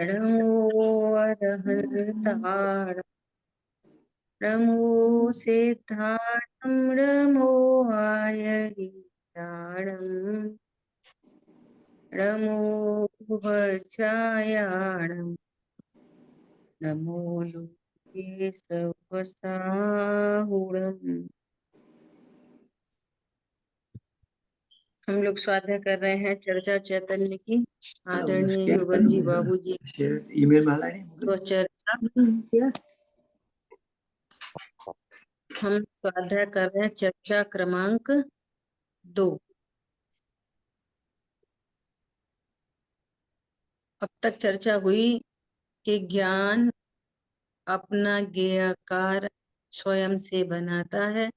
नमो अरहन्ताणं नमो सिद्धार्थं नमो आयर्याणं नमो वज्रायाणं नमो लोके सवसाहुणम्। हम लोग स्वाध्याय कर रहे हैं चर्चा चैतन्य की। आदरणीय युगल जी बाबू जी ईमेल माला नहीं तो चर्चा क्या हम स्वाध्याय कर रहे हैं चर्चा क्रमांक 2। अब तक चर्चा हुई कि ज्ञान अपना ज्ञेयकार स्वयं से बनाता है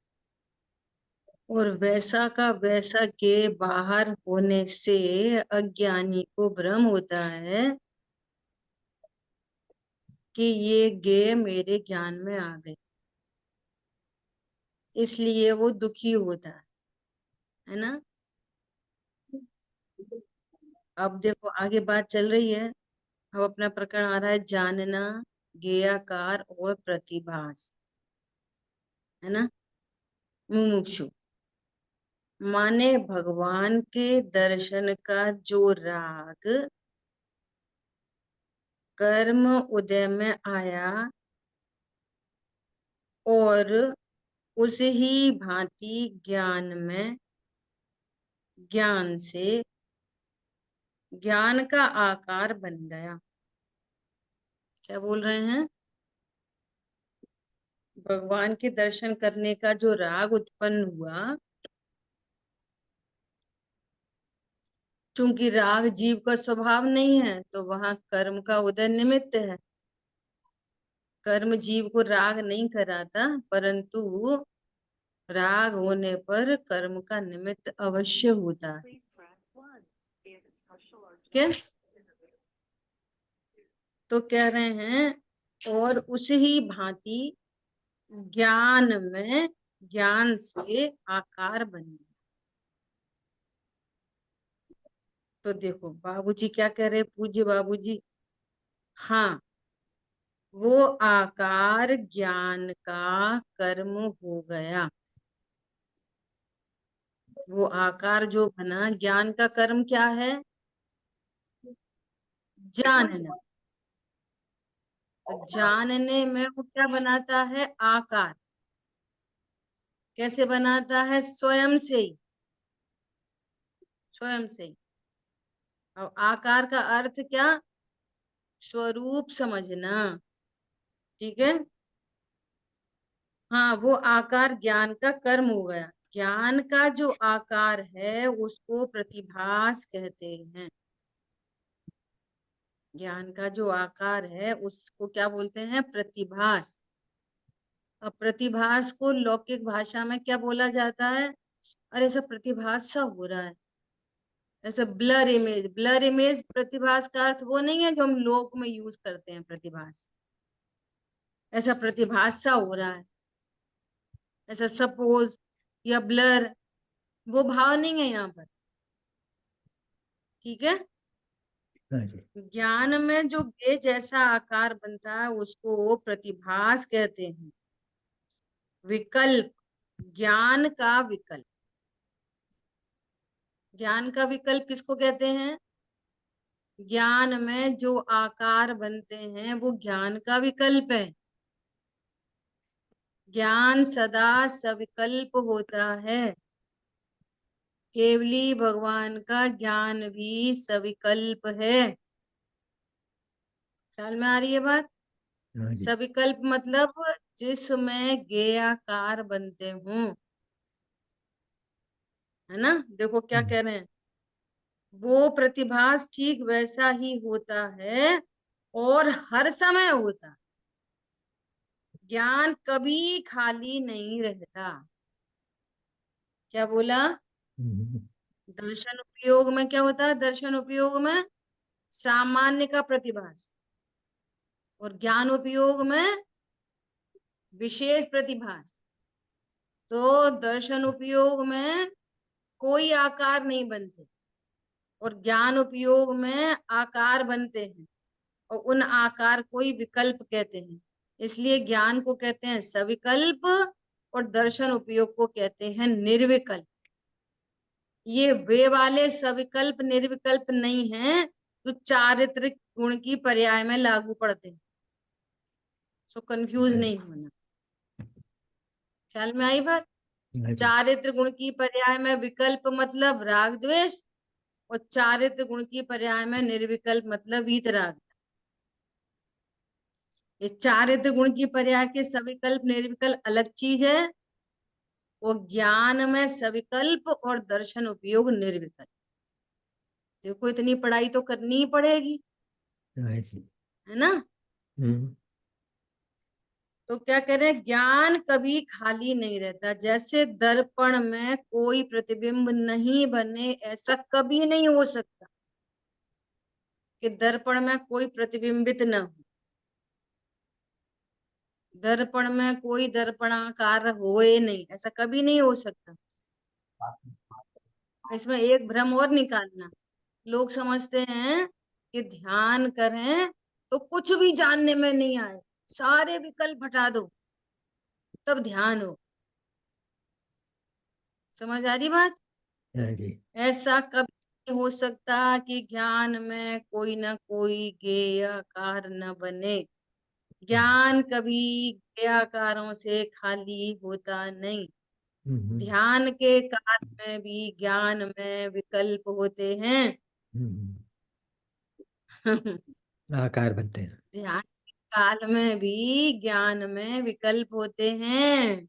और वैसा का वैसा के बाहर होने से अज्ञानी को भ्रम होता है कि ये ज्ञेय मेरे ज्ञान में आ गए, इसलिए वो दुखी होता है ना। अब देखो आगे बात चल रही है। अब अपना प्रकरण आ रहा है जानना, ज्ञेयाकार और प्रतिभास, है ना। मुमुक्षु माने भगवान के दर्शन का जो राग कर्म उदय में आया और उस ही भांति ज्ञान में ज्ञान से ज्ञान का आकार बन गया। क्या बोल रहे हैं? भगवान के दर्शन करने का जो राग उत्पन्न हुआ, चूंकि राग जीव का स्वभाव नहीं है तो वहां कर्म का उदय निमित्त है। कर्म जीव को राग नहीं कराता, परंतु राग होने पर कर्म का निमित्त अवश्य होता है। क्या तो कह रहे हैं और उसी ही भांति ज्ञान में ज्ञान से आकार बन गया। तो देखो बाबूजी क्या कह रहे, पूज्य बाबूजी, हाँ वो आकार ज्ञान का कर्म हो गया। वो आकार जो बना, ज्ञान का कर्म क्या है? जानना। जानने में वो क्या बनाता है? आकार। कैसे बनाता है? स्वयं से ही, स्वयं से ही। अब आकार का अर्थ क्या? स्वरूप समझना, ठीक है। हाँ वो आकार ज्ञान का कर्म हो गया। ज्ञान का जो आकार है उसको प्रतिभास कहते हैं। ज्ञान का जो आकार है उसको क्या बोलते हैं? प्रतिभास। अब प्रतिभास को लौकिक भाषा में क्या बोला जाता है? अरे ऐसा प्रतिभास सा हो रहा है, ऐसा ब्लर इमेज। ब्लर इमेज प्रतिभास का अर्थ वो नहीं है जो हम लोक में यूज करते हैं प्रतिभास। ऐसा प्रतिभास सा हो रहा है, ऐसा सपोज या ब्लर, वो भाव नहीं है यहाँ पर, ठीक है। ज्ञान में जो गे जैसा आकार बनता है उसको प्रतिभास कहते हैं। विकल्प, ज्ञान का विकल्प। ज्ञान का विकल्प किसको कहते हैं? ज्ञान में जो आकार बनते हैं वो ज्ञान का विकल्प है। ज्ञान सदा सविकल्प होता है। केवली भगवान का ज्ञान भी सविकल्प है। ख्याल में आ रही है बात? सविकल्प मतलब जिसमें ज्ञेयाकार बनते हों, है ना। देखो क्या कह रहे हैं, वो प्रतिभास ठीक वैसा ही होता है और हर समय होता है। ज्ञान कभी खाली नहीं रहता। क्या बोला? दर्शन उपयोग में क्या होता है? दर्शन उपयोग में सामान्य का प्रतिभास और ज्ञान उपयोग में विशेष प्रतिभास। तो दर्शन उपयोग में कोई आकार नहीं बनते और ज्ञान उपयोग में आकार बनते हैं। और उन आकार को ही विकल्प कहते हैं। इसलिए ज्ञान को कहते हैं सविकल्प और दर्शन उपयोग को कहते हैं निर्विकल्प। ये वे वाले सविकल्प निर्विकल्प नहीं है तो चारित्रिक गुण की पर्याय में लागू पड़ते हैं। सो कंफ्यूज नहीं होना। ख्याल में आई बात? हाँ जी। चारित्र गुण की पर्याय में विकल्प मतलब राग द्वेष, और चारित्र गुण की पर्याय में निर्विकल्प मतलब वीतराग। ये चारित्र गुण की पर्याय के सविकल्प निर्विकल्प अलग चीज है। वो ज्ञान में सविकल्प और दर्शन उपयोग निर्विकल्प। देखो इतनी पढ़ाई तो करनी ही पड़ेगी, हाँ जी। है ना? हम्म। तो क्या कह रहे हैं, ज्ञान कभी खाली नहीं रहता। जैसे दर्पण में कोई प्रतिबिंब नहीं बने, ऐसा कभी नहीं हो सकता कि दर्पण में कोई प्रतिबिंबित न हो। दर्पण में कोई दर्पणाकार होए नहीं, ऐसा कभी नहीं हो सकता। इसमें एक भ्रम और निकालना। लोग समझते हैं कि ध्यान करें तो कुछ भी जानने में नहीं आए, सारे विकल्प हटा दो तब ध्यान हो। समझ आ रही बात? हाँ जी। ऐसा कभी नहीं हो सकता कि ज्ञान में कोई ना कोई गेयाकार न बने। ज्ञान कभी गेयाकारों से खाली होता नहीं। हम्म। ध्यान के काल में भी ज्ञान में विकल्प होते हैं। हम्म। आकार बनते हैं। ध्यान के काल में भी ज्ञान में विकल्प होते हैं।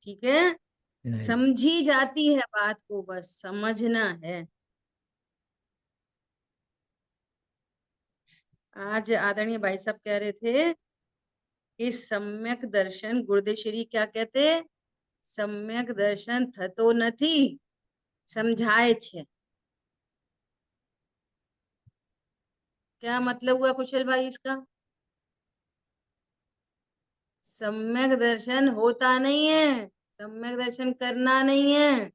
ठीक है? हाँ जी। समझी जाती है बात को, बस समझना है। आज आदरणीय भाई साहब कह रहे थे कि सम्यक दर्शन, गुरुदेव श्री क्या कहते, सम्यक दर्शन थतो નથી, समझाए छे। क्या मतलब हुआ कुशल भाई इसका? सम्यक दर्शन होता नहीं है, सम्यक दर्शन करना नहीं है।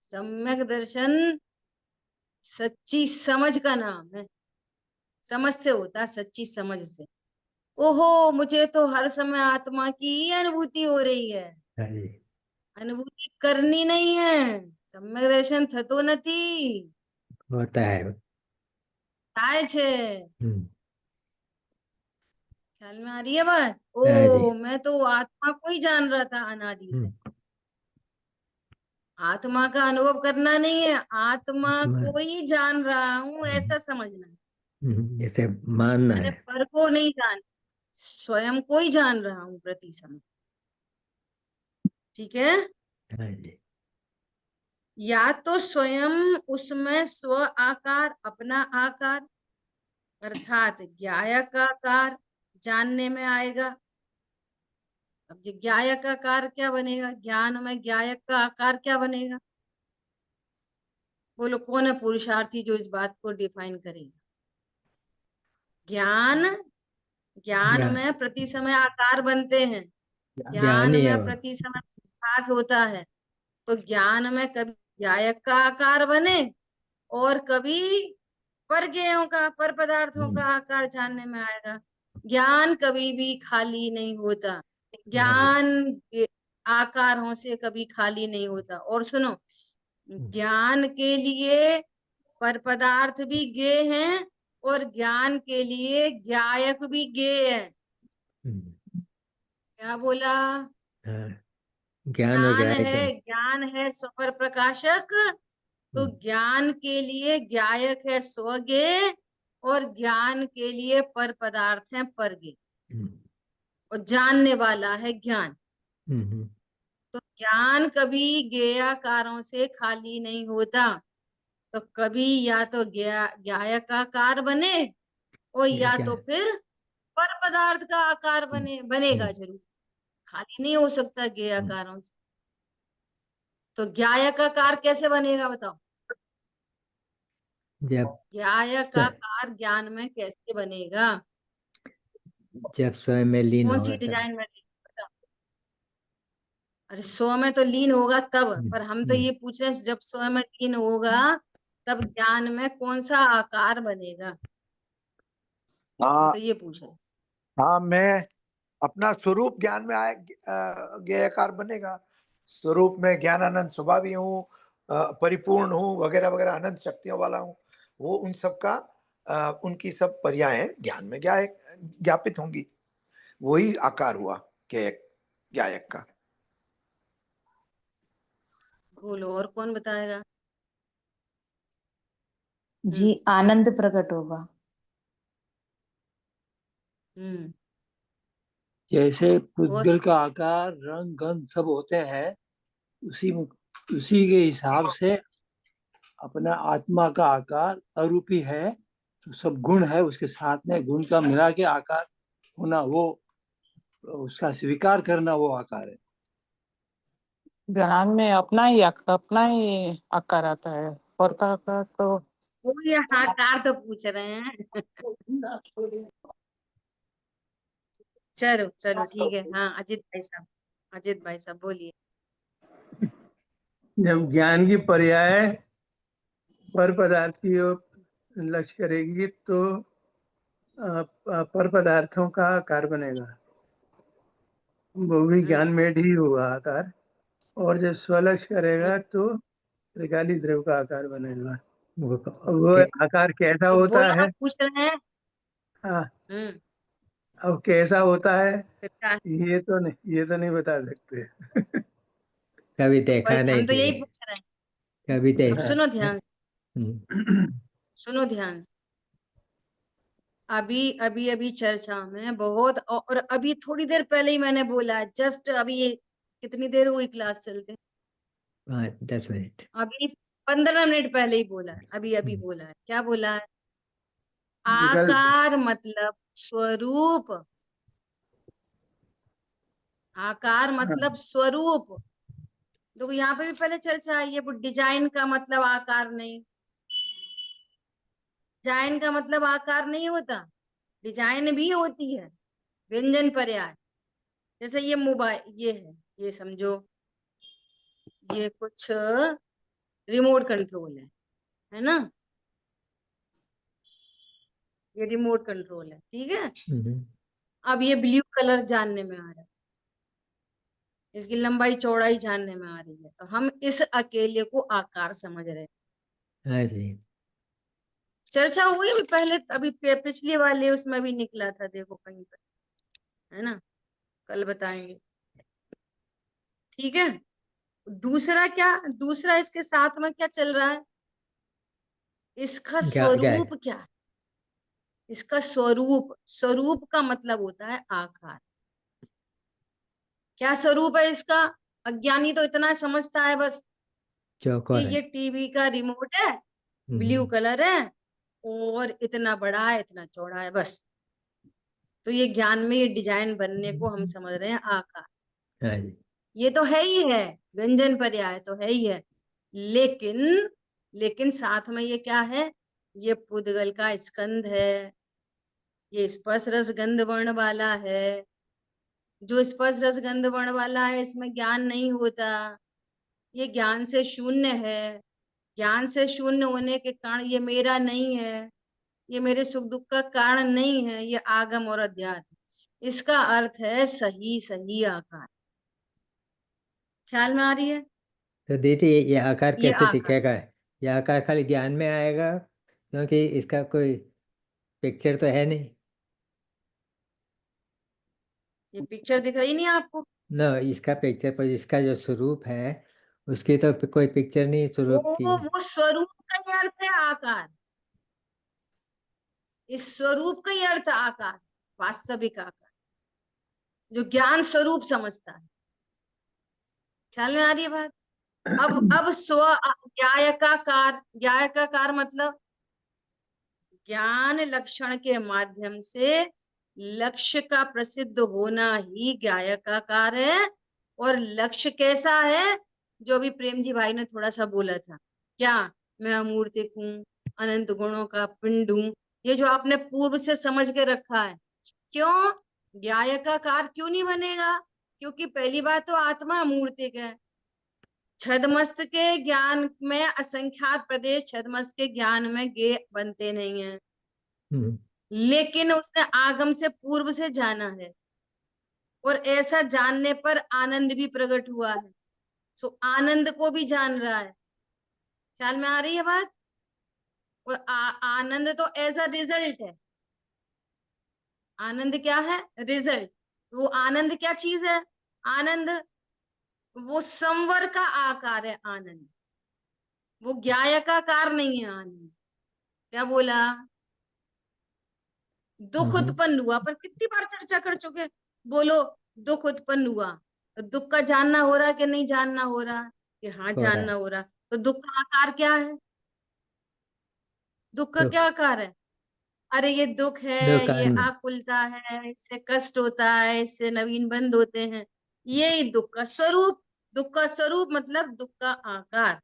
सम्यक दर्शन सच्ची समझ का नाम है। समझ से होता है, सच्ची समझ से। ओहो, मुझे तो हर समय आत्मा की ही अनुभूति हो रही है, हाँ जी। अनुभूति करनी नहीं है। सम्यक दर्शन थतो નથી, होता है। થાય છે। हम्म। ख्याल में आ रही है बात? हाँ जी। ओ, मैं तो आत्मा को ही जान रहा था अनादि से। हम्म। आत्मा का अनुभव करना नहीं है, आत्मा आत्मा। को ही जान रहा हूं, हम्म। ऐसा समझना है। जैसे मानना मैंने है। पर को नहीं जान, स्वयं को ही जान रहा हूं प्रति समय। ठीक है? हाँ जी। या तो स्वयं उसमें स्व आकार, अपना आकार अर्थात ज्ञायक आकार जानने में आएगा। अब जो ज्ञायक आकार क्या बनेगा, ज्ञान में ज्ञायक का आकार क्या बनेगा? बोलो कौन है पुरुषार्थी जो इस बात को डिफाइन करेगा? ज्ञान, ज्ञान ज्ञान। में प्रति समय आकार बनते हैं। ज्ञान ज्ञान ही है में वो। प्रति समय विकास होता है। तो ज्ञान में कभी ज्ञायक का आकार बने और कभी परज्ञेयों का, पर पदार्थों का हम्म। आकार जानने में आएगा। ज्ञान कभी भी खाली नहीं होता। हाँ जी। ज्ञान के आकारों से कभी खाली नहीं होता। और सुनो, हम्म। ज्ञान के लिए पर पदार्थ भी गे हैं और ज्ञान के लिए ज्ञायक भी गे है। हम्म। क्या बोला? हाँ। ज्ञान हो गया है क्या? ज्ञान है स्वपर प्रकाशक, तो हम्म। ज्ञान के लिए ज्ञायक है स्वज्ञेय और ज्ञान के लिए पर पदार्थ है परज्ञेय, हम्म। और जानने वाला है ज्ञान। हम्म। तो ज्ञान कभी ज्ञेयाकारों से खाली नहीं होता। तो कभी या तो ज्ञायकाकार बने और ये या क्या तो है? फिर पर पदार्थ का आकार हम्म। बनेगा हम्म। जरूर। खाली नहीं हो सकता ज्ञेयाकारों से। तो ज्ञायकाकार कैसे बनेगा बताओ? जब ज्ञायकाकार ज्ञान में कैसे बनेगा? जब स्वयं में लीन कौन होगा सी तब। डिजाइन बनेगी बताओ? अरे स्व में तो लीन होगा तब, हम्म। पर हम तो हम्म। ये पूछ रहे हैं जब स्व में लीन होगा तब ज्ञान में कौन सा आकार बनेगा, हाँ तो ये पूछ रहे। हाँ, मैं अपना स्वरूप ज्ञान में आए ज्ञेयकार बनेगा। स्वरूप में ज्ञानानंद स्वभावी हूँ, परिपूर्ण हूँ, वगैरह वगैरह, अनंत शक्तियों वाला हूँ। वो उन सब का उनकी सब पर्याय ज्ञान में ज्ञापित होंगी। वही आकार हुआ ज्ञायक का। बोलो और कौन बताएगा। जी, आनंद प्रकट होगा। हम्म जैसे और पुद्गल का आकार, रंग, गंध सब होते हैं, उसी के हिसाब से अपना आत्मा का आकार अरूपी है। तो सब गुण है, उसके साथ में गुण का मिला के आकार होना, वो उसका स्वीकार करना, वो आकार है। ज्ञान में अपना ही आकार आता है, और का आकार तो वो ये आकार तो पूछ रहे हैं। चलो चलो ठीक है। हाँ अजित भाई साहब बोलिए। जब ज्ञान की पर्याय पर पदार्थ की ओर लक्ष्य करेगी तो पर पदार्थों का आकार बनेगा, वो भी ज्ञान में ही हुआ आकार। और जब स्वलक्ष्य करेगा तो त्रिकाली द्रव्य का आकार बनेगा। वो आकार कैसा तो होता वही है? आप पूछ रहे हैं। हाँ, हम्म अब कैसा होता है तो क्या, ये तो नहीं बता सकते। कभी देखा नहीं हम तो थे, यही पूछ रहे हैं। कभी अब देखा। सुनो ध्यान, हम्म, सुनो ध्यान से। अभी अभी अभी चर्चा में बहुत, और अभी थोड़ी देर पहले ही मैंने बोला, जस्ट अभी ये कितनी देर हुई क्लास चलते, 10 मिनट। अभी 15 मिनट पहले ही बोला है, अभी अभी हम्म, बोला है। क्या बोला है? विकल्प। आकार मतलब स्वरूप, आकार मतलब स्वरूप। देखो यहाँ पे भी पहले चर्चा आई है, वो डिजाइन का मतलब आकार नहीं, डिजाइन का मतलब आकार नहीं होता, डिजाइन भी होती है व्यंजन पर्याय। जैसे ये मोबाइल, ये है, ये समझो ये कुछ रिमोट कंट्रोल है ना, ये रिमोट कंट्रोल है, ठीक है। हम्म, अब ये ब्लू कलर जानने में आ रहा है, इसकी लंबाई चौड़ाई जानने में आ रही है, तो हम इस अकेले को आकार समझ रहे हैं। हाँ जी। चर्चा हुई अभी पहले, अभी पिछले वाले उसमें भी निकला था, देखो कहीं पर, है ना, कल बताएंगे, ठीक है। दूसरा क्या, दूसरा इसके साथ में क्या चल रहा है, इसका क्या स्वरूप है? क्या है, इसका स्वरूप, स्वरूप का मतलब होता है आकार। क्या स्वरूप है इसका? अज्ञानी तो इतना समझता है बस कि चौकोर है। ये टीवी का रिमोट है, ब्लू हम्म, कलर है, और इतना बड़ा है, इतना चौड़ा है, बस। तो ये ज्ञान में ये डिजाइन बनने को हम समझ रहे हैं आकार। हाँ जी। ये तो है ही है, व्यंजन पर्याय तो है ही है, लेकिन लेकिन साथ में ये क्या है, ये पुद्गल का स्कंध है, ये स्पर्श रस गंध वर्ण वाला है। जो स्पर्श रस गंध वर्ण वाला है इसमें ज्ञान नहीं होता, ये ज्ञान से शून्य है। ज्ञान से शून्य होने के कारण ये मेरा नहीं है, ये मेरे सुख दुख का कारण नहीं है, ये आगम और अध्यात्म। इसका अर्थ है सही सही आकार। ख्याल में आ रही है? तो दीदी ये आकार ये कैसे आकार, दिखेगा? ये आकार खाली ज्ञान में आएगा, क्योंकि इसका कोई पिक्चर तो है नहीं ये पिक्चर दिख रही नहीं आपको? ना। इसका पिक्चर पर इसका जो स्वरूप है उसकी तो कोई पिक्चर नहीं स्वरूप की। वो स्वरूप का ही अर्थ है आकार, इस स्वरूप का ही अर्थ आकार, वास्तविक आकार, जो ज्ञान स्वरूप समझता है। ख्याल में आ रही है बात? अब स्व ज्ञायकाकार, ज्ञायकाकार मतलब ज्ञान लक्षण के माध्यम से लक्ष्य का प्रसिद्ध होना ही ज्ञायकाकार है। और लक्ष्य कैसा है, जो भी प्रेम जी भाई ने थोड़ा सा बोला था, क्या मैं अमूर्तिक हूँ, अनंत गुणों का पिंड हूँ, ये जो आपने पूर्व से समझ के रखा है। क्यों ज्ञायकाकार क्यों नहीं बनेगा? क्योंकि पहली बात तो आत्मा अमूर्तिक है, छदमस्त के ज्ञान में असंख्यात प्रदेश छदमस्त के ज्ञान में गे बनते नहीं है, लेकिन उसने आगम से पूर्व से जाना है और ऐसा जानने पर आनंद भी प्रकट हुआ है। सो आनंद को भी जान रहा है। ख्याल में आ रही है बात? और आनंद तो एज अ रिजल्ट है। आनंद क्या है? रिजल्ट। वो आनंद क्या चीज है? आनंद वो संवर का आकार है। आनंद वो ज्ञायकाकार नहीं है। आनंद क्या बोला? दुख उत्पन्न हुआ, पर कितनी बार चर्चा कर चुके। बोलो, दुख उत्पन्न हुआ तो दुख का जानना हो रहा कि नहीं जानना हो रहा? कि हाँ हो रहा जानना है। हो रहा। तो दुख का आकार क्या है? दुख का दुख क्या आकार है? अरे ये दुख है, दुख ये आनंद। आकुलता है, इससे कष्ट होता है, इससे नवीन बंद होते हैं। यही दुख का स्वरूप। दुख का स्वरूप मतलब दुख का आकार।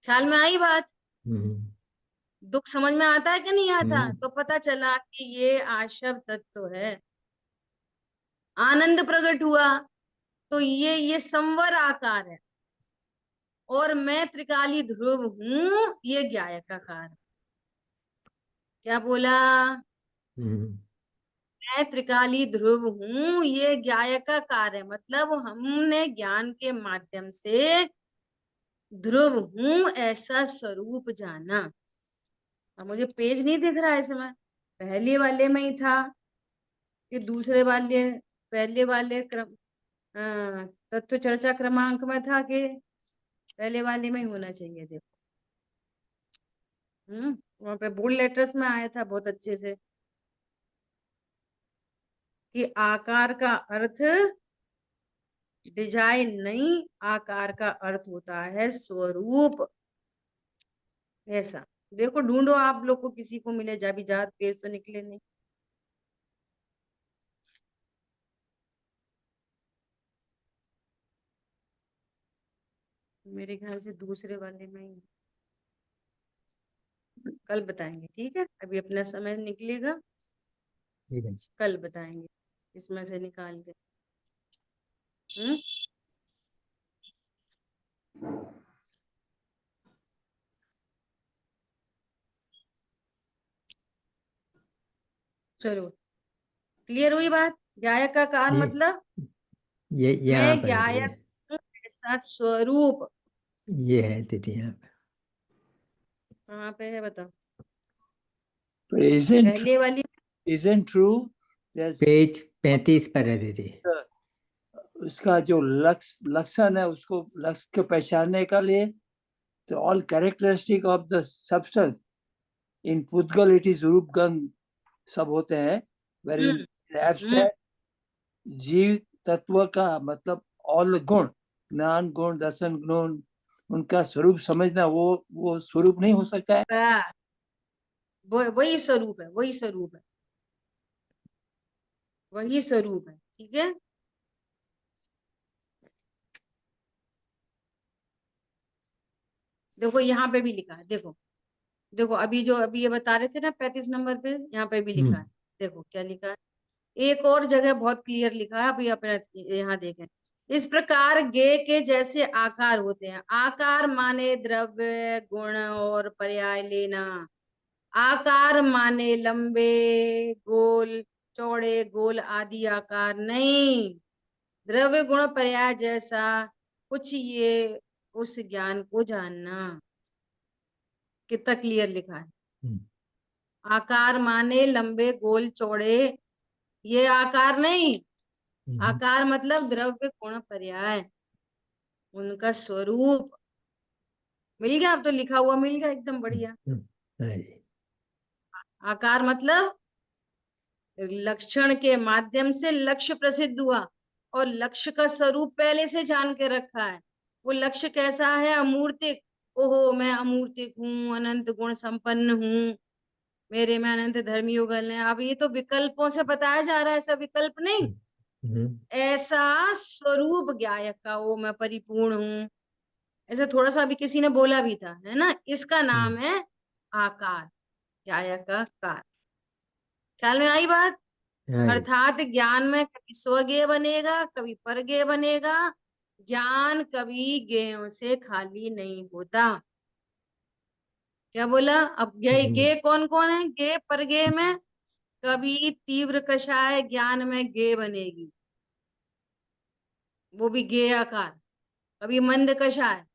ख्याल में आई बात? दुख समझ में आता है कि नहीं आता? तो पता चला कि ये आशव तत्व है। आनंद प्रकट हुआ तो ये संवर आकार है। और मैं त्रिकाली ध्रुव हूं, ये ज्ञायकाकार है। क्या बोला? मैं त्रिकाली ध्रुव हूं, ये ज्ञायकाकार है। मतलब हमने ज्ञान के माध्यम से ध्रुव हूं ऐसा स्वरूप जाना। अब मुझे पेज नहीं दिख रहा है इसमें, पहले वाले में ही था कि दूसरे वाले, पहले वाले क्रम तत्व चर्चा क्रमांक में था कि पहले वाले में ही होना चाहिए। देखो वहां पे बोल्ड लेटर्स में आया था बहुत अच्छे से कि आकार का अर्थ डिजाइन नहीं, आकार का अर्थ होता है स्वरूप। ऐसा देखो, ढूंढो आप लोग को, किसी को मिले जा भी जात पेज तो निकले नहीं। मेरे ख्याल से दूसरे वाले में ही। कल बताएंगे, ठीक है? अभी अपना समय निकलेगा, ठीक है जी। कल बताएंगे इसमें से निकाल के। हम्म चलो, क्लियर हुई बात? गायक का कार ये मतलब ये यहाँ मैं पर है, गायक हूं ऐसा स्वरूप। ये है तिथि यहाँ पे। कहाँ पे है बताओ? But पहले वाली isn't true? There's पेज 35 पर है तिथि। उसका जो लक्षण है, उसको लक्ष्य को पहचानने के लिए तो all characteristic of the substance in पुद्गल इट इज रूप गंध सब होते हैं। वेरी एब्स्ट्रैक्ट जीव तत्व का मतलब ऑल गुण, ज्ञान गुण, दर्शन गुण, उनका स्वरूप समझना, वो स्वरूप नहीं हो सकता है। वही स्वरूप है, वही स्वरूप है, वही स्वरूप है। ठीक है, देखो यहाँ पे भी लिखा है। देखो देखो, अभी जो अभी ये बता रहे थे ना 35 नंबर पे, यहाँ पे भी लिखा है। देखो क्या लिखा है, एक और जगह बहुत क्लियर लिखा है। अभी अपने यहाँ देखें। इस प्रकार गे के जैसे आकार होते हैं। आकार माने द्रव्य गुण और पर्याय लेना। आकार माने लंबे गोल चौड़े गोल आदि आकार नहीं, द्रव्य गुण पर्याय जैसा कुछ, ये उस ज्ञान को जानना। कितना क्लियर लिखा है। आकार माने लंबे गोल चौड़े, ये आकार नहीं। आकार मतलब द्रव्य गुण पर्याय, उनका स्वरूप। मिल गया? अब तो लिखा हुआ मिल गया, एकदम बढ़िया। आकार मतलब लक्षण के माध्यम से लक्ष्य प्रसिद्ध हुआ, और लक्ष्य का स्वरूप पहले से जान के रखा है। वो लक्ष्य कैसा है? अमूर्तिक। ओहो, मैं अमूर्तिक हूँ, अनंत गुण संपन्न हूँ, मेरे में अनंत धर्म युगल है। अब ये तो विकल्पों से बताया जा रहा है, ऐसा विकल्प नहीं। ऐसा स्वरूप ज्ञायक का, वो मैं परिपूर्ण हूँ। ऐसा थोड़ा सा अभी किसी ने बोला भी था, है ना? इसका नाम है आकार, ज्ञायक का कार। ख्याल में आई बात? अर्थात ज्ञान में कभी स्वज्ञेय बनेगा, कभी परज्ञेय बनेगा, ज्ञान कभी गेयों से खाली नहीं होता। क्या बोला? अब गे गे कौन कौन है? गे पर गे में कभी तीव्र कषाय ज्ञान में गे बनेगी, वो भी गे आकार। कभी मंद कषाय,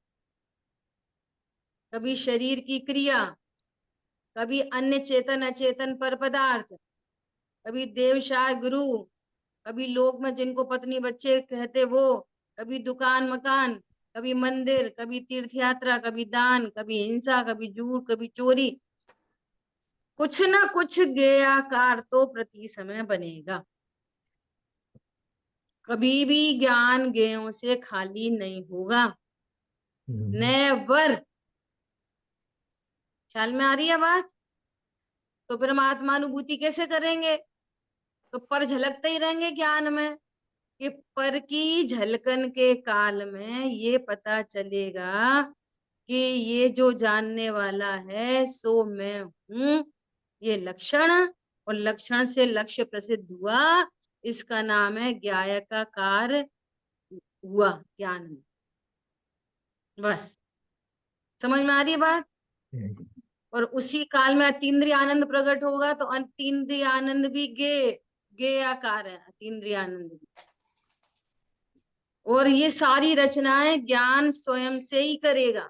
कभी शरीर की क्रिया, कभी अन्य चेतन अचेतन पर पदार्थ, कभी देवशाय गुरु, कभी लोक में जिनको पत्नी बच्चे कहते वो, कभी दुकान मकान, कभी मंदिर, कभी तीर्थ यात्रा, कभी दान, कभी हिंसा, कभी झूठ, कभी चोरी। कुछ ना कुछ गेयाकार तो प्रति समय बनेगा। कभी भी ज्ञान गेयों से खाली नहीं होगा। नेवर। ख्याल में आ रही है बात? तो फिर हम आत्मानुभूति कैसे करेंगे? तो पर झलकते ही रहेंगे ज्ञान में, कि पर की झलकन के काल में ये पता चलेगा कि ये जो जानने वाला है सो मैं हूं। ये लक्षण, और लक्षण से लक्ष्य प्रसिद्ध हुआ, इसका नाम है ज्ञायकाकार हुआ ज्ञान में। बस समझ में आ रही है बात? और उसी काल में अतीन्द्रिय आनंद प्रकट होगा, तो अतीन्द्रिय आनंद भी गे आकार है, अतीन्द्रिय आनंद भी। और ये सारी रचनाएं ज्ञान स्वयं से ही करेगा,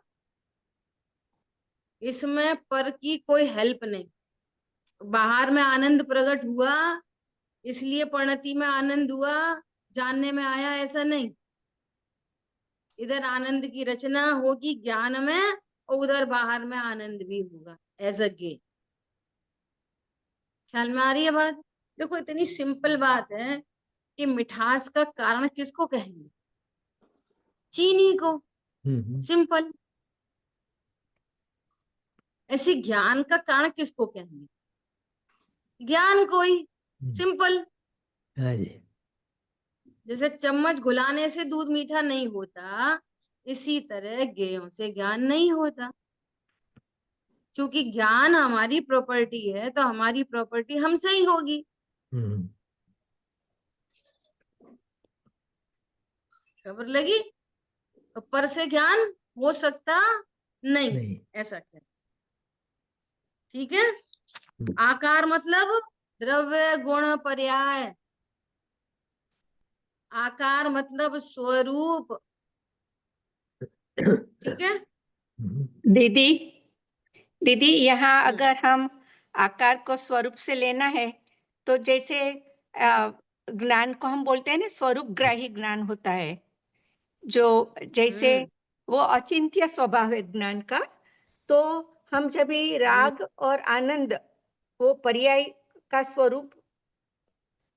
इसमें पर की कोई हेल्प नहीं। बाहर में आनंद प्रकट हुआ इसलिए परिणति में आनंद हुआ, जानने में आया, ऐसा नहीं। इधर आनंद की रचना होगी ज्ञान में, और उधर बाहर में आनंद भी होगा एज अ गे। ख्याल में आ रही है बात? देखो इतनी सिंपल बात है कि मिठास का कारण किसको कहेंगे? चीनी को। सिंपल। ऐसे ज्ञान का कारण किसको कहेंगे? ज्ञान को ही। सिंपल। हाँ जी। जैसे चम्मच घुलाने से दूध मीठा नहीं होता, इसी तरह गेयों से ज्ञान नहीं होता। क्योंकि ज्ञान हमारी प्रॉपर्टी है, तो हमारी प्रॉपर्टी हमसे ही होगी। खबर लगी? तो पर से ज्ञान हो सकता नहीं। ऐसा क्या? ठीक है। आकार मतलब द्रव्य गुण पर्याय। आकार मतलब स्वरूप। ठीक है। दीदी दीदी यहाँ अगर हम आकार को स्वरूप से लेना है, तो जैसे ज्ञान को हम बोलते हैं ना, स्वरूप ग्राही ज्ञान होता है, जो जैसे वो अचिंत्य स्वभाव है ज्ञान का। तो हम जब भी राग और आनंद वो पर्याय का स्वरूप,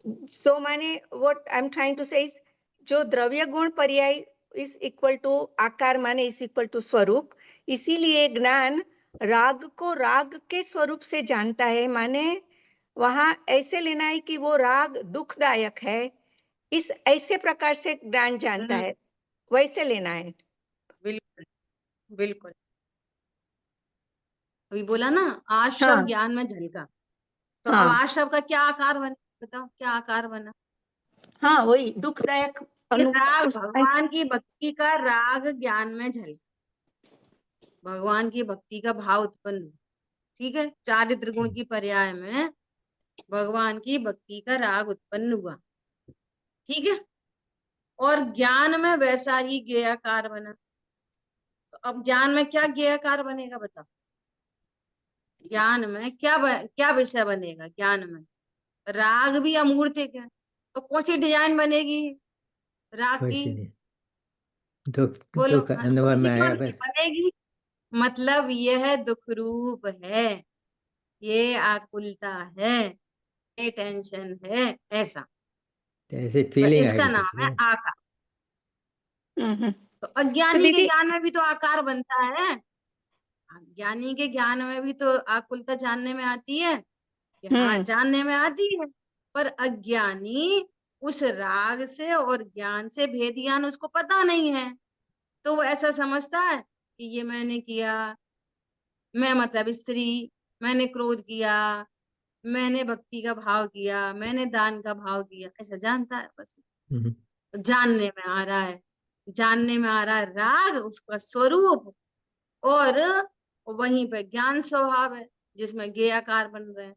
सो माने what I am trying to say is, जो द्रव्य गुण पर्याय इज इक्वल टू आकार माने इज इक्वल टू स्वरूप। इसीलिए ज्ञान राग को राग के स्वरूप से जानता है, माने वहां ऐसे लेना है कि वो राग दुखदायक है, इस ऐसे प्रकार से ज्ञान जानता है, वैसे लेना है। बिल्कुल बिल्कुल। अभी बोला ना आज शब्द ज्ञान में झलका, तो अब आज शब्द का क्या आकार बना? बताओ क्या आकार बना? हाँ वही दुखदायक राग, भगवान की भक्ति का राग ज्ञान में झलका, भगवान की भक्ति का भाव उत्पन्न। ठीक है। चारित्र गुण की पर्याय में भगवान की भक्ति का राग उत्पन्न हुआ। ठीक है। और ज्ञान में वैसा ही ज्ञेयाकार बना। तो अब ज्ञान में क्या ज्ञेयाकार बनेगा बताओ? ज्ञान में क्या विषय बनेगा? ज्ञान में राग भी अमूर्तिक है, तो कौन सी डिजाइन बनेगी राग की? बोलो। दुख अनुभव में आएगा बस। बनेगी, मतलब यह दुख रूप है, ये आकुलता है, ये टेंशन है, ऐसा। ऐसे तो फीलिंग इसका आएगी नाम है तो आकार। तो अज्ञानी के ज्ञान में भी तो आकार बनता है। ज्ञानी के ज्ञान में भी तो आकुलता जानने में आती है कि हाँ जानने में आती है, पर अज्ञानी उस राग से और ज्ञान से भेद ज्ञान उसको पता नहीं है, तो वो ऐसा समझता है कि ये मैंने किया, मैं मतलब स्त्री, मैंने क्रोध किया, मैंने भक्ति का भाव किया, मैंने दान का भाव किया, ऐसा जानता है बस। जानने में आ रहा है। जानने में आ रहा है राग उसका स्वरूप, और वहीं पे ज्ञान स्वभाव है जिसमें गेयाकार बन रहे हैं,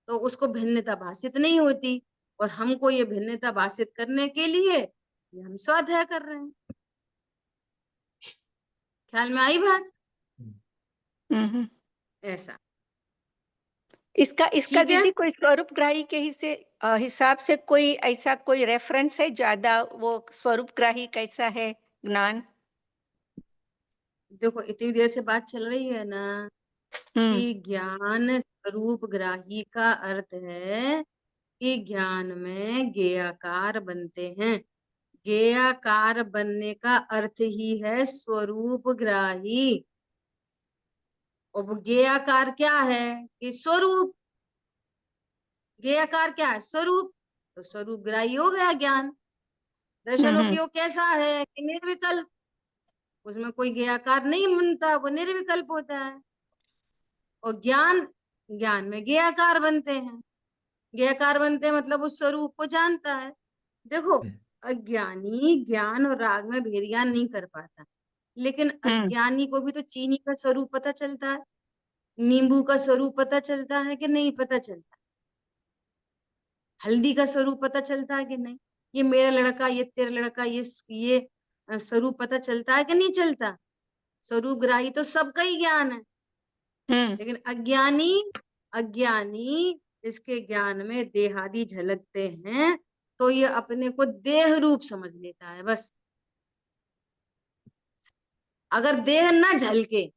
तो उसको भिन्नता भाषित नहीं होती। और हमको ये भिन्नता भाषित करने के लिए ये हम स्वाध्याय कर रहे हैं। ख्याल में आई बात? हम्म। ऐसा इसका ठीक है। दीदी कोई स्वरूप ग्राही के हिसाब से कोई ऐसा कोई रेफरेंस है ज्यादा, वो स्वरूप ग्राही कैसा है ज्ञान? देखो इतनी देर से बात चल रही है ना हम्म कि ज्ञान स्वरूप ग्राही का अर्थ है कि ज्ञान में गेयाकार बनते हैं। गेयाकार बनने का अर्थ ही है स्वरूप ग्राही। और वो गेयाकार क्या है कि स्वरूप। गेयाकार क्या है? स्वरूप। तो स्वरूप ग्राही हो गया ज्ञान। दर्शनोपयोग कैसा है कि निर्विकल्प, उसमें कोई गेयाकार नहीं बनता, वो निर्विकल्प होता है। और ज्ञान में गेयाकार बनते हैं। गेयाकार बनते हैं मतलब उस स्वरूप को जानता है। देखो अज्ञानी ज्ञान और राग में भेद ज्ञान नहीं कर पाता, लेकिन अज्ञानी को भी तो चीनी का स्वरूप पता चलता है, नींबू का स्वरूप पता चलता है कि नहीं पता चलता, हल्दी का स्वरूप पता चलता है कि नहीं, ये मेरा लड़का ये तेरा लड़का ये स्वरूप पता चलता है कि नहीं चलता। स्वरूप ग्राही तो सबका ही ज्ञान है, लेकिन अज्ञानी इसके ज्ञान में देहादि झलकते हैं तो ये अपने को देह रूप समझ लेता है बस। अगर देह न झलके,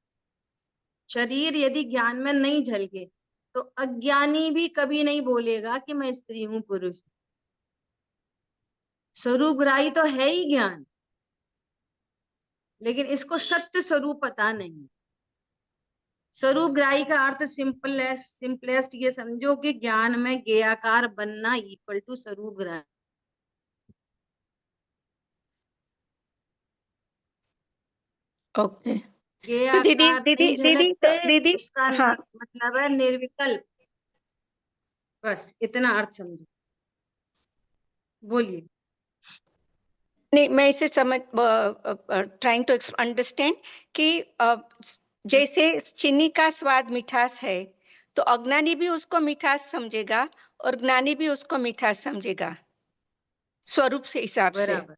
शरीर यदि ज्ञान में नहीं झलके, तो अज्ञानी भी कभी नहीं बोलेगा कि मैं स्त्री हूं पुरुष। स्वरूप ग्राही तो है ही ज्ञान, लेकिन इसको सत्य स्वरूप पता नहीं। स्वरूप ग्राही का अर्थ सिंपलेस्ट ये समझो कि ज्ञान में गेयाकार बनना इक्वल टू स्वरूप ग्राही। ओके। तो गेयाकार दीदी नहीं दीदी दीदी तो झलकते, दीदी उसका हाँ मतलब है निर्विकल्प। बस इतना अर्थ समझो। बोलिए। नहीं, मैं इसे समझ ट्राइंग टू अंडरस्टैंड कि जैसे चीनी का स्वाद मिठास है, तो अज्ञानी भी उसको मिठास समझेगा और ज्ञानी भी उसको मिठास समझेगा स्वरूप से हिसाब से। बराबर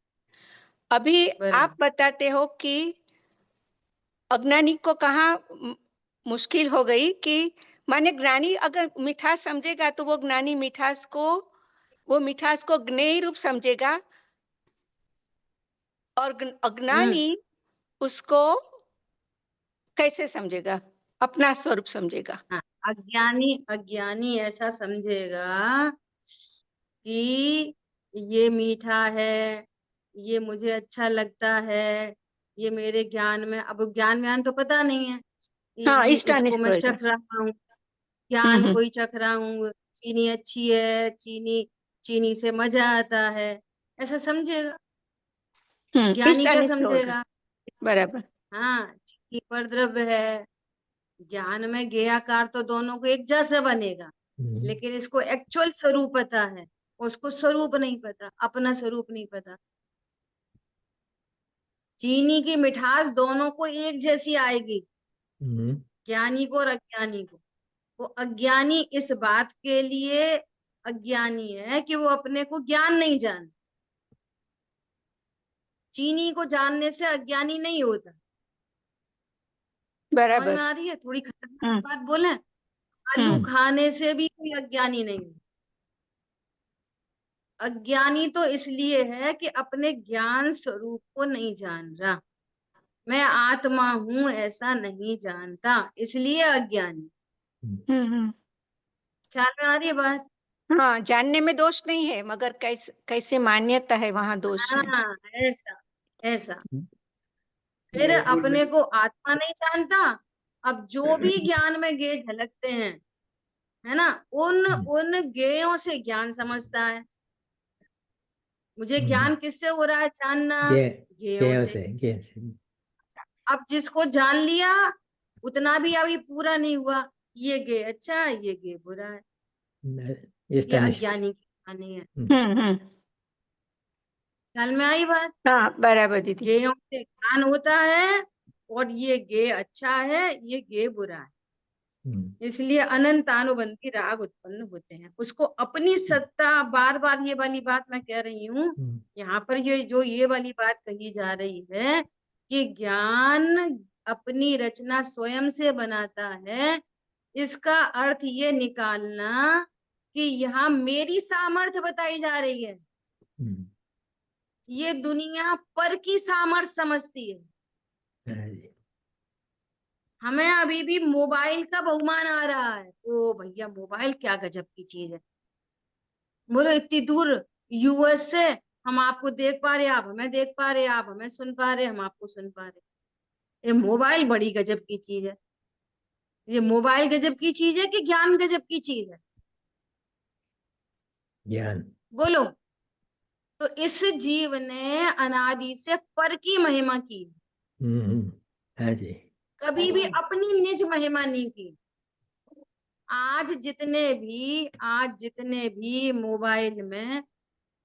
अभी आप बराबर। बताते हो कि अज्ञानी को कहाँ मुश्किल हो गई कि माने ज्ञानी अगर मिठास समझेगा तो वो ज्ञानी मिठास को ज्ञेय रूप समझेगा, और अज्ञानी उसको कैसे समझेगा? अपना स्वरूप समझेगा। हाँ, अज्ञानी ऐसा समझेगा कि ये मीठा है, ये मुझे अच्छा लगता है, ये मेरे ज्ञान में, अब ज्ञान तो पता नहीं है, हाँ, ये इसको इष्टानिष्ट मैं होएगा। चख रहा हूँ, ज्ञान को ही चख रहा हूँ, चीनी अच्छी है, चीनी से मजा आता है, ऐसा समझेगा। ज्ञानी क्या इष्टानिष्ट होगा। समझेगा? बराबर। हाँ, चीनी पर द्रव्य है। ज्ञान में गेयाकार तो दोनों को एक जैसा बनेगा, लेकिन इसको एक्चुअल स्वरूप पता है, उसको स्वरूप नहीं पता, अपना स्वरूप नहीं पता। चीनी की मिठास दोनों को एक जैसी आएगी, ज्ञानी को और अज्ञानी को। वो अज्ञानी इस बात के लिए अज्ञानी है कि वो अपने को ज्ञान नहीं जानता। चीनी को जानने से अज्ञानी नहीं होता। समझ बराबर। में आ रही है? थोड़ी खतरनाक बात बोले, आलू खाने से भी कोई अज्ञानी नहीं है। अज्ञानी तो इसलिए है कि अपने ज्ञान स्वरूप को नहीं जान रहा। मैं आत्मा हूं ऐसा नहीं जानता, इसलिए अज्ञानी। ख्याल में आ रही है बात? हाँ, जानने में दोष नहीं है, मगर कैसे मान्यता है वहां दोष है। हाँ, ऐसा ऐसा। फिर अपने को आत्मा नहीं जानता। अब जो भी ज्ञान में गे झलकते हैं, है ना, उन गेयों से ज्ञान समझता है। मुझे ज्ञान किससे हो रहा है जानना? गेयों से। अब जिसको जान लिया, उतना भी अभी पूरा नहीं हुआ, ये गे अच्छा है, ये गे बुरा है, ये अज्ञानी की कहानी है। ख्याल में आई बात? हाँ बराबर दीदी। गेयों से ज्ञान होता है और ये गे अच्छा है, ये गे बुरा है, इसलिए अनंतानुबंधी राग उत्पन्न होते हैं। उसको अपनी सत्ता, बार बार ये वाली बात मैं कह रही हूँ, यहाँ पर ये वाली बात कही जा रही है कि ज्ञान अपनी रचना स्वयं से बनाता है। इसका अर्थ ये निकालना कि यहाँ मेरी सामर्थ्य बताई जा रही है, ये दुनिया पर की सामर्थ्य समझती है। हमें अभी भी मोबाइल का बहुमान आ रहा है, ओ भैया मोबाइल क्या गजब की चीज है। बोलो इतनी दूर यूएस से हम आपको देख पा रहे, आप हमें देख पा रहे, आप हमें सुन पा रहे, हम आपको सुन पा रहे। ये मोबाइल बड़ी गजब की चीज है। ये मोबाइल गजब की चीज है कि ज्ञान गजब की चीज है? ज्ञान। बोलो। तो इस जीव ने अनादि से पर की महिमा की, हाँ जी। कभी भी अपनी निज महिमा नहीं की। आज जितने भी मोबाइल में,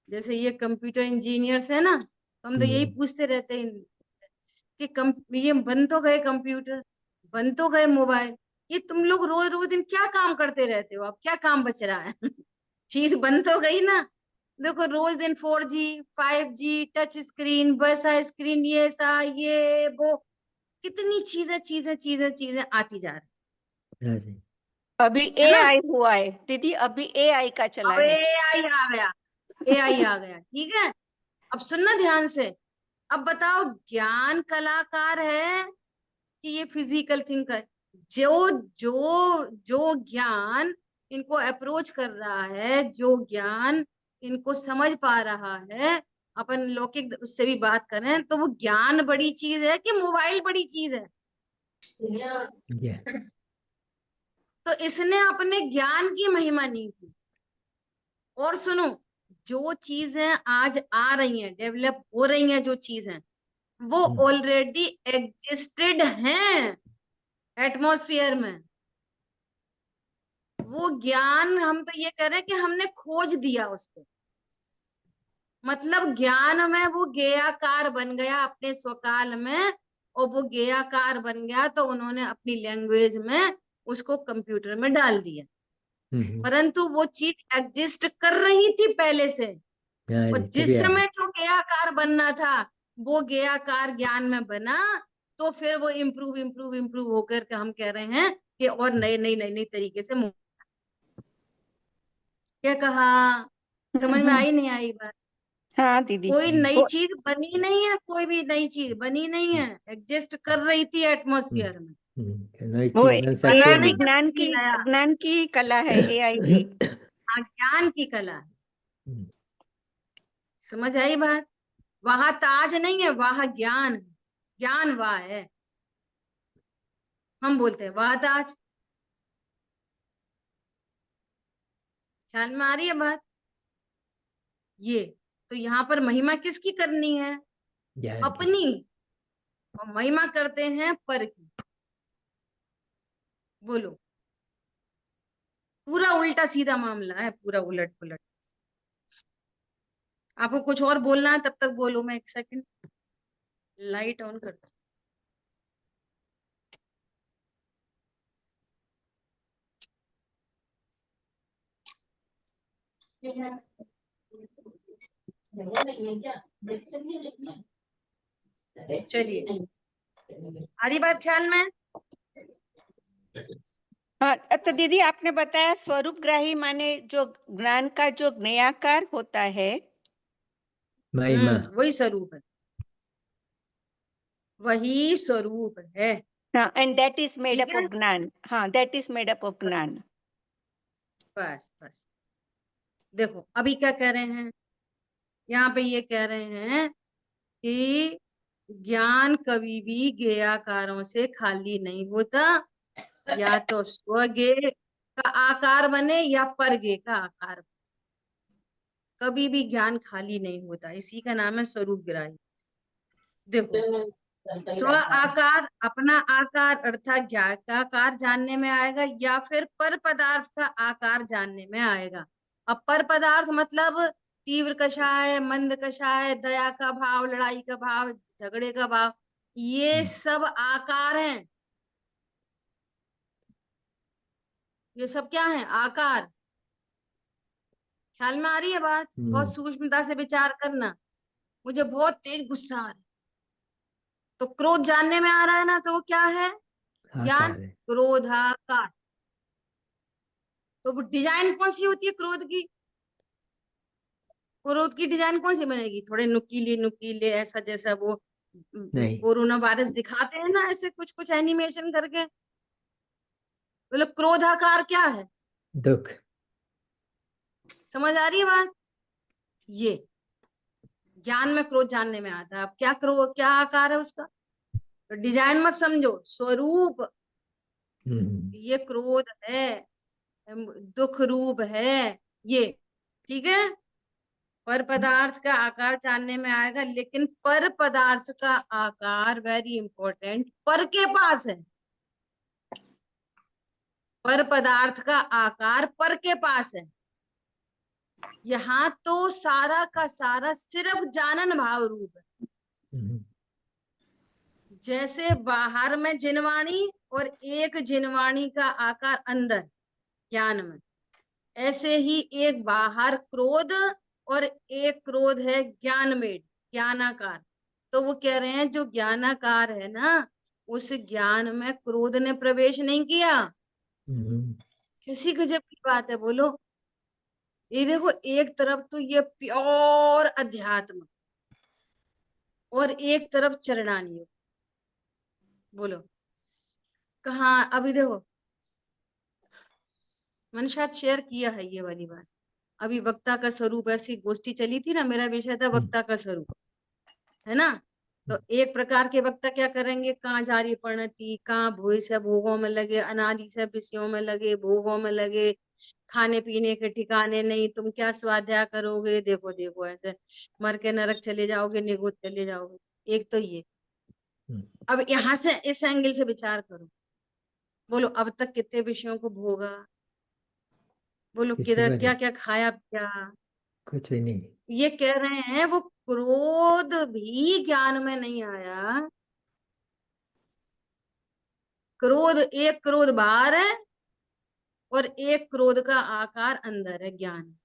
जैसे ये कंप्यूटर इंजीनियर्स है ना, तो हम तो यही पूछते रहते हैं कि ये बन तो गए कंप्यूटर, बन तो गए मोबाइल, ये तुम लोग रोज रोज दिन क्या काम करते रहते हो? अब क्या काम बच रहा है? चीज बन तो गई ना। देखो रोज दिन 4G 5G टच स्क्रीन, वैसा स्क्रीन, ये सा ये वो, कितनी चीजें आती जा रही हाँ जी। अभी है ना? AI हुआ है दीदी, अभी AI का चला अब है। AI आ गया, ठीक है। अब सुनना ध्यान से। अब बताओ ज्ञान कलाकार है कि ये फिजिकल थिंकर? जो जो जो ज्ञान इनको अप्रोच कर रहा है, जो ज्ञान इनको समझ पा रहा है, अपन लौकिक उससे भी बात करें तो वो ज्ञान बड़ी चीज है कि मोबाइल बड़ी चीज है? तो इसने अपने ज्ञान की महिमा नहीं की। और सुनो, जो चीजें आज आ रही हैं, डेवलप हो रही हैं, जो चीजें वो ऑलरेडी एग्जिस्टेड हैं एटमॉस्फेयर में। वो ज्ञान, हम तो ये कह रहे हैं कि हमने खोज दिया उसको। मतलब ज्ञान में वो गेयाकार बन गया अपने स्वकाल में, और वो गेयाकार बन गया तो उन्होंने अपनी लैंग्वेज में उसको कंप्यूटर में डाल दिया। परंतु वो चीज एग्जिस्ट कर रही थी पहले से, और जिस समय जो गेयाकार बनना था वो गेयाकार ज्ञान में बना, तो फिर वो इम्प्रूव होकर के हम कह रहे हैं कि और नई तरीके से क्या कहा? समझ में आई नहीं आई बात? हाँ दीदी। कोई नई चीज बनी नहीं है, कोई भी नई चीज बनी नहीं है, एग्जिस्ट कर रही थी एटमॉस्फेयर में। नई वो चीज बन सकती AI नहीं भी नया। ज्ञान की कला है, AI भी। हाँ, ज्ञान की कला है। समझ आई बात? वहां ताज नहीं है, वहां ज्ञान, ज्ञान वहां है। हम बोलते हैं वहां ताज। ख्याल में आ रही है बात? ये तो यहाँ पर महिमा किसकी करनी है? अपनी। और महिमा करते हैं पर की। बोलो। पूरा उल्टा सीधा मामला है, पूरा उलट पुलट। आपको कुछ और बोलना है तब तक बोलो, मैं 1 सेकंड लाइट ऑन कर दूं। चलिए, आ रही बात ख्याल में? हाँ तो दीदी आपने बताया स्वरूप ग्राही माने जो ज्ञान का जो ज्ञेयाकार होता है, वही स्वरूप है, वही स्वरूप है। हाँ, एंड दैट इज मेड ठीक अप है, ऑफ ज्ञान। हाँ, that is made up of ज्ञान। बस देखो अभी क्या कह रहे हैं यहाँ पे? ये कह रहे हैं कि ज्ञान कभी भी गेयाकारों से खाली नहीं होता, या तो स्वगे का आकार बने या परगे का आकार बने, कभी भी ज्ञान खाली नहीं होता। इसी का नाम है स्वरूप ग्राही। देखो, स्व आकार, अपना आकार अर्थात ज्ञाताकार जानने में आएगा, या फिर पर पदार्थ का आकार जानने में आएगा। अब पर पदार्थ मतलब तीव्र कषाय, मंद कषाय, दया का भाव, लड़ाई का भाव, झगड़े का भाव, ये सब आकार हैं। ये सब क्या है? आकार। ख्याल में आ रही है बात? बहुत सूक्ष्मता से विचार करना। मुझे बहुत तेज गुस्सा आ रहा है, तो क्रोध जानने में आ रहा है ना, तो वो क्या है? ज्ञान। आकार है। क्रोधाकार। तो वो डिजाइन कौन सी होती है क्रोध की? क्रोध की डिजाइन कौन सी बनेगी? थोड़े नुकीले नुकीले, ऐसा जैसा वो नहीं। कोरोना वायरस दिखाते हैं ना, ऐसे कुछ कुछ एनिमेशन करके। मतलब क्रोधाकार क्या है? दुख। समझ आ रही है बात? ये ज्ञान में क्रोध जानने में आता है। अब क्या क्रोध, क्या आकार है उसका? तो डिजाइन मत समझो, स्वरूप। ये क्रोध है, दुख रूप है ये, ठीक है। पर पदार्थ का आकार जानने में आएगा, लेकिन पर पदार्थ का आकार वेरी इंपॉर्टेंट पर के पास है। पर पदार्थ का आकार पर के पास है। यहाँ तो सारा का सारा सिर्फ जानन भाव रूप है। जैसे बाहर में जिनवाणी और एक जिनवाणी का आकार अंदर ज्ञान में, ऐसे ही एक बाहर क्रोध और एक क्रोध है ज्ञान में, ज्ञानाकार। तो वो कह रहे हैं जो ज्ञानाकार है ना, उस ज्ञान में क्रोध ने प्रवेश नहीं किया। कैसी गजब की बात है, बोलो। ये देखो, एक तरफ तो ये प्योर अध्यात्म और एक तरफ चरणानी योग। बोलो कहाँ? अभी देखो, मैंने शायद शेयर किया है ये वाली बात। अभी वक्ता का स्वरूप, ऐसी गोष्ठी चली थी ना, मेरा विषय था वक्ता का स्वरूप, है ना। तो एक प्रकार के वक्ता क्या करेंगे, कहाँ जारी परिणति, कहाँ भोई से भोगों में लगे, अनादि से विषयों में लगे, भोगों में लगे, खाने पीने के ठिकाने नहीं, तुम क्या स्वाध्याय करोगे, देखो देखो ऐसे मर के नरक चले जाओगे, निगुत चले जाओगे। एक तो ये। अब यहाँ से इस एंगल से विचार करो, बोलो अब तक कितने विषयों को भोगा, बोलो किसी किधर को क्या नहीं, क्या खाया पिया। कुछ भी नहीं। ये कह रहे हैं वो क्रोध भी ज्ञान में नहीं आया। क्रोध, एक क्रोध बाहर है और एक क्रोध का आकार अंदर है, ज्ञान।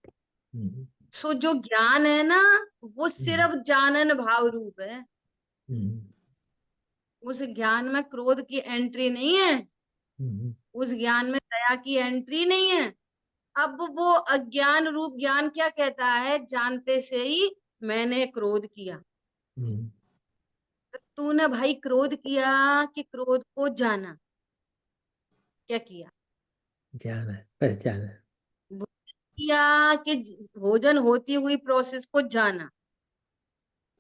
सो जो ज्ञान है ना, वो सिर्फ जानन भाव रूप है। उस ज्ञान में क्रोध की एंट्री नहीं है, उस ज्ञान में दया की एंट्री नहीं है। अब वो अज्ञान रूप ज्ञान क्या कहता है, जानते से ही मैंने क्रोध किया। तो तूने भाई क्रोध किया कि क्रोध को जाना? क्या किया? जाना, बस जाना। किया कि भोजन होती हुई प्रोसेस को जाना।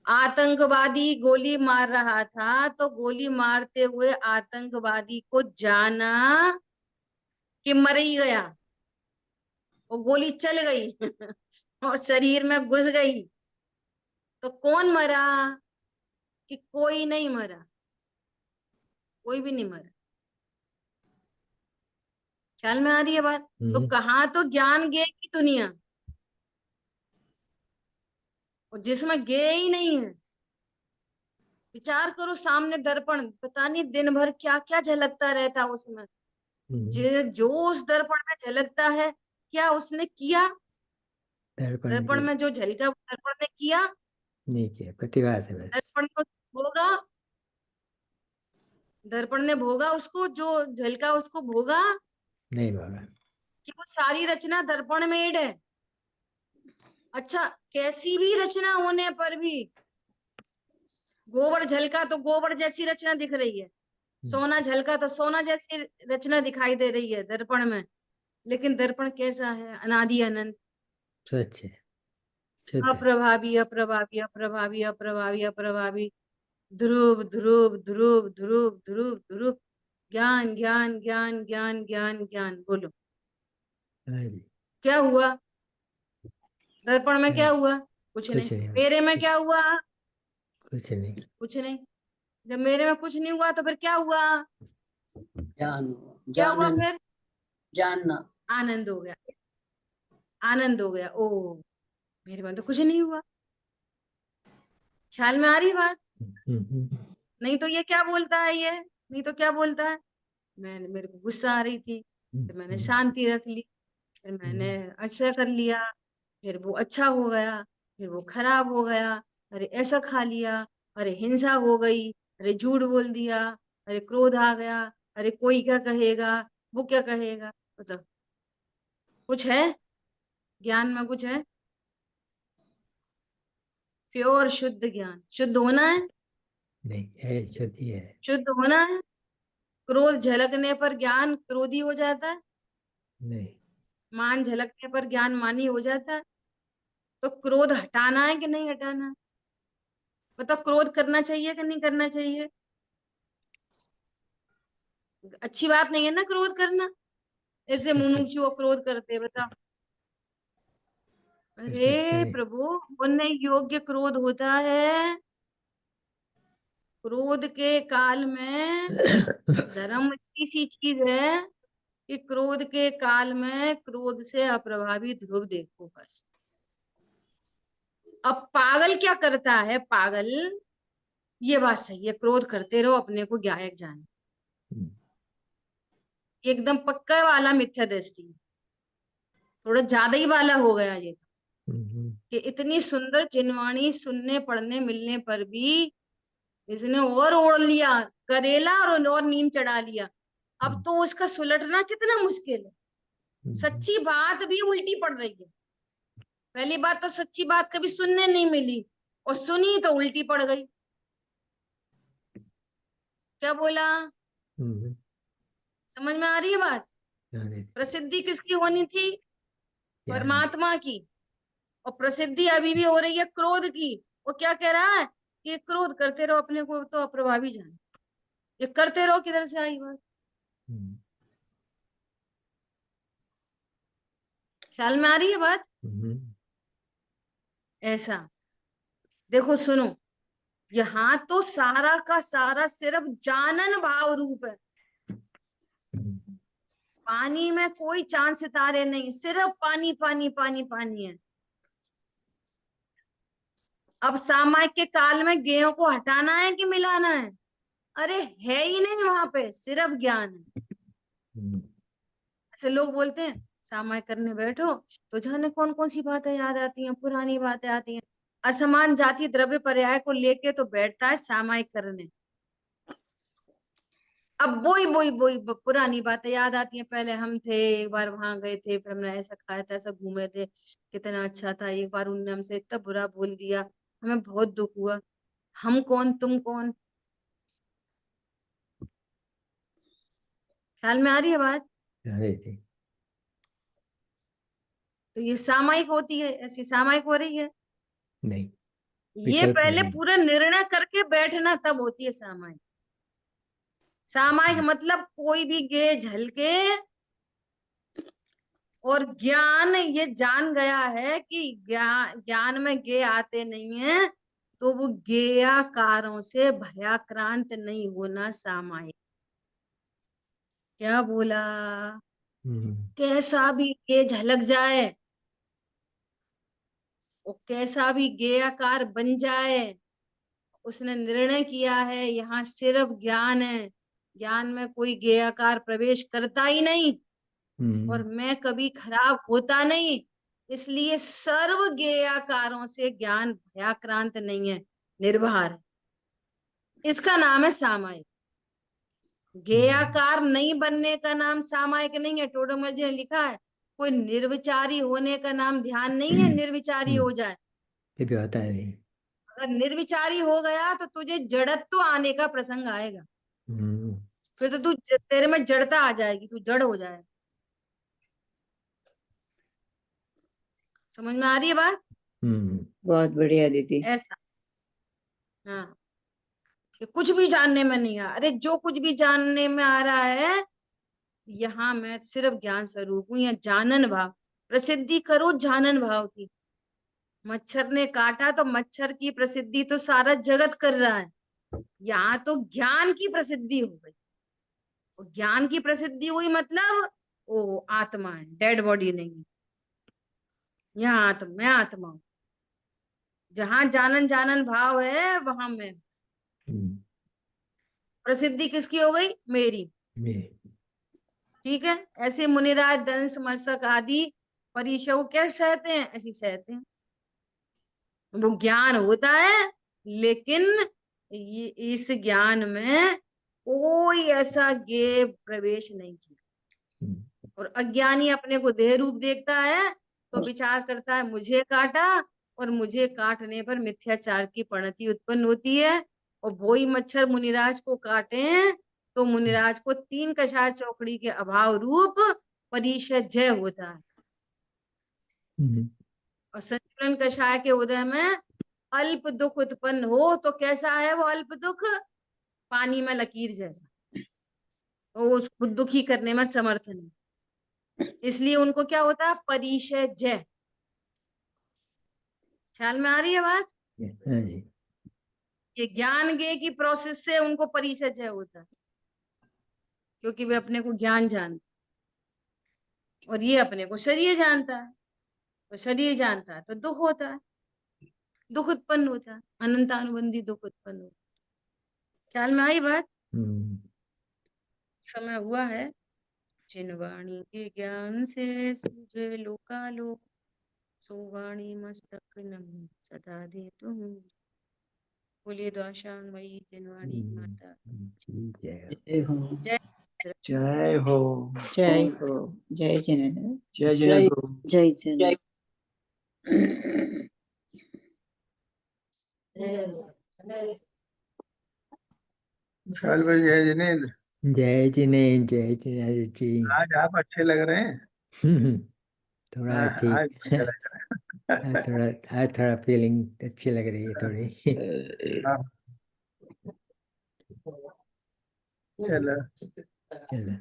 आतंकवादी गोली मार रहा था, तो गोली मारते हुए आतंकवादी को जाना कि मर ही गया, वो गोली चल गई और शरीर में घुस गई, तो कौन मरा कि कोई नहीं मरा? कोई भी नहीं मरा। ख्याल में आ रही है बात? तो कहाँ तो ज्ञान गे की दुनिया, और जिसमें गे ही नहीं है। विचार करो, सामने दर्पण, पता नहीं दिन भर क्या क्या झलकता रहता है उसमें। जो उस दर्पण में झलकता है, क्या उसने किया? दर्पण में जो झलका, दर्पण ने किया नहीं किया, प्रतिभा से बस। दर्पण को भोगा, दर्पण ने भोगा उसको, जो झलका उसको भोगा नहीं भोगा। कि वो सारी रचना दर्पण मेड है। अच्छा, कैसी भी रचना होने पर भी गोबर झलका तो गोबर जैसी रचना दिख रही है, सोना झलका तो सोना जैसी रचना दिखाई दे रही है दर्पण में। लेकिन दर्पण कैसा है? अनादि अनंत, स्वच्छ है, शुद्ध है। अप्रभावी अप्रभावी अप्रभावी अप्रभावी अप्रभावी, ध्रुव ध्रुव ध्रुव ध्रुव ध्रुव ध्रुव, ज्ञान ज्ञान ज्ञान ज्ञान ज्ञान ज्ञान। बोलो हाँ जी। क्या हुआ? दर्पण में क्या हुआ? कुछ नहीं। कुछ नहीं, मेरे में क्या हुआ? कुछ नहीं। कुछ नहीं। जब मेरे में कुछ नहीं हुआ तो फिर क्या हुआ? ज्ञान, क्या हुआ जानन, फिर? जानना, आनंद हो गया, आनंद हो गया। ओ मेरे में तो कुछ नहीं हुआ। ख्याल में आ रही बात? नहीं तो ये क्या बोलता है, ये नहीं तो क्या बोलता है, मेरे को गुस्सा आ रही थी, फिर मैंने शांति रख ली, फिर मैंने अच्छा कर लिया, फिर वो अच्छा हो गया, फिर वो खराब हो गया, अरे ऐसा खा लिया, अरे हिंसा हो गई, अरे झूठ बोल दिया, अरे क्रोध आ गया, अरे कोई क्या कहेगा, वो क्या कहेगा, मतलब कुछ है ज्ञान में, कुछ है? प्योर शुद्ध ज्ञान, शुद्ध होना है, नहीं है, शुद्धि है। शुद्ध होना है। क्रोध झलकने पर ज्ञान क्रोधी हो जाता है, नहीं। मान झलकने पर ज्ञान मानी हो जाता है। तो क्रोध हटाना है कि नहीं हटाना है? बताओ, क्रोध करना चाहिए कि नहीं करना चाहिए? अच्छी बात नहीं है ना क्रोध करना, ऐसे मुनुक्षु और क्रोध करते, बताओ। कर अरे सकते हैं। प्रभु, होने योग्य क्रोध होता है। क्रोध के काल में धर्म ऐसी सी चीज है कि क्रोध के काल में क्रोध से अप्रभावी ध्रुव देखो बस। अब पागल क्या करता है, पागल, ये बात सही है, क्रोध करते रहो, अपने को गायक जाने, एकदम पक्का वाला मिथ्या दृष्टि, थोड़ा ज्यादा ही वाला हो गया ये तो, कि इतनी सुंदर जिनवाणी सुनने पढ़ने मिलने पर भी इसने और ओढ़ लिया करेला और नीम चढ़ा लिया। अब तो उसका सुलटना कितना मुश्किल है। सच्ची बात भी उल्टी पड़ रही है। पहली बात तो सच्ची बात कभी सुनने नहीं मिली, और सुनी तो उल्टी पड़ गई। क्या बोला? समझ में आ रही है बात? प्रसिद्धि किसकी होनी थी? परमात्मा की। और प्रसिद्धि अभी भी हो रही है क्रोध की। वो क्या कह रहा है कि क्रोध करते रहो, अपने को तो अप्रभावी जाने। ये करते रहो किधर से आई बात? ख्याल में आ रही है बात? ऐसा देखो, सुनो, यहाँ तो सारा का सारा सिर्फ जानन भाव रूप है। पानी में कोई चांद सितारे नहीं, सिर्फ पानी पानी पानी पानी है। अब सामायिक के काल में गेयों को हटाना है कि मिलाना है? अरे है ही नहीं, वहां पे सिर्फ ज्ञान है। ऐसे लोग बोलते हैं सामायिक करने बैठो तो जाने कौन कौन सी बातें याद आती हैं, पुरानी बातें आती हैं। असमान जाति द्रव्य पर्याय को लेके तो बैठता है सामायिक करने। अब बोई पुरानी बातें याद आती हैं। पहले हम थे, एक बार वहां गए थे, फिर हमने ऐसा खाया था, ऐसा घूमे थे, कितना अच्छा था। एक बार उनने हमसे इतना बुरा बोल दिया, हमें बहुत दुख हुआ। हम कौन, तुम कौन? ख्याल में आ रही है बात? तो ये सामायिक होती है, ऐसी सामायिक हो रही है। नहीं, ये विकल्प पहले नहीं। पूरा निर्णय करके बैठना, तब होती है सामायिक। सामायिक मतलब कोई भी गे झलके और ज्ञान ये जान गया है कि ज्ञान में गे आते नहीं है, तो वो गेयाकारों से भयाक्रांत नहीं होना सामायिक। क्या बोला? कैसा भी गे झलक जाए और कैसा भी गेयाकार बन जाए, उसने निर्णय किया है यहाँ सिर्फ ज्ञान है, ज्ञान में कोई गेयाकार प्रवेश करता ही नहीं, और मैं कभी खराब होता नहीं, इसलिए सर्व गेयाकारों से ज्ञान भयाक्रांत नहीं है, निर्भर है। इसका नाम है सामायिक। गेयाकार नहीं बनने का नाम सामायिक नहीं है। टोडरमल जी ने लिखा है कोई निर्विचारी होने का नाम ध्यान नहीं है, निर्विचारी हो जाए। ये भी होता है नहीं। अगर निर्विचारी हो गया तो तुझे जड़त्व आने का प्रसंग आएगा, फिर तो तेरे में जड़ता आ जाएगी, तू जड़ हो जाए। समझ में आ रही है बात? बहुत बढ़िया दीदी। ऐसा, हाँ, कि कुछ भी जानने में नहीं आ, अरे जो कुछ भी जानने में आ रहा है, यहाँ मैं सिर्फ ज्ञान स्वरूप हूं, या जानन भाव। प्रसिद्धि करो जानन भाव की। मच्छर ने काटा तो मच्छर की प्रसिद्धि तो सारा जगत कर रहा है, यहाँ तो ज्ञान की प्रसिद्धि हो गई। ज्ञान की प्रसिद्धि हुई मतलब वो आत्मा है, डेड बॉडी नहीं है। यहाँ आत्मा, मैं आत्मा हूं। जहां जानन जानन भाव है वहां मैं। प्रसिद्धि किसकी हो गई? मेरी। मैं। ठीक है। ऐसे मुनिराज दंस मर्शक आदि परीक्षा को कैसे सहते हैं? ऐसी सहते हैं। वो ज्ञान होता है, लेकिन ये इस ज्ञान में कोई ऐसा ज्ञेय प्रवेश नहीं किया। और अज्ञानी अपने को देह रूप देखता है तो विचार करता है मुझे काटा, और मुझे काटने पर मिथ्याचार की परिणति उत्पन्न होती है। और वही मच्छर मुनिराज को काटे हैं तो मुनिराज को 3 कषाय चौकड़ी के अभाव रूप परिषद जय होता है। और संचलन कषाय के उदय में अल्प दुख उत्पन्न हो तो कैसा है वो अल्प दुख? पानी में लकीर जैसा। वो उसको दुखी करने में समर्थ नहीं, इसलिए उनको क्या होता है? परिषय जय। ख्याल में आ रही है बात? हाँ जी। ये ज्ञान गे की प्रोसेस से उनको परिषय जय होता है, क्योंकि वे अपने को ज्ञान जानते, और ये अपने को शरीर जानता है। तो शरीर जानता है तो दुख होता है, दुख उत्पन्न होता है, अनंतानुबंधी दुख उत्पन्न होता है। ख्याल में आई बात? समय हुआ है। जिन वाणी के ज्ञान से सूझे लोकालोक, सो वाणी मस्तक नम सदा दे तुम। बोलिए द्वाशांगमयी जिनवाणी माता ठीक है। जय हो जय। जय हो। जय हो जय जिनेन्द्र जय जिनेन्द्र। जय जिनेन्द्र विशाल भाई जय जिनेन्द्र, जय जिनेन्द्र जी। आज आप अच्छे लग रहे हैं। थोड़ा हाँ, ठीक। आज अच्छा लग रहा है। आज थोड़ा फीलिंग अच्छी लग रही है थोड़ी। हाँ, चलो चलो।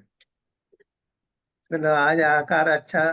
चलो आज आकार अच्छा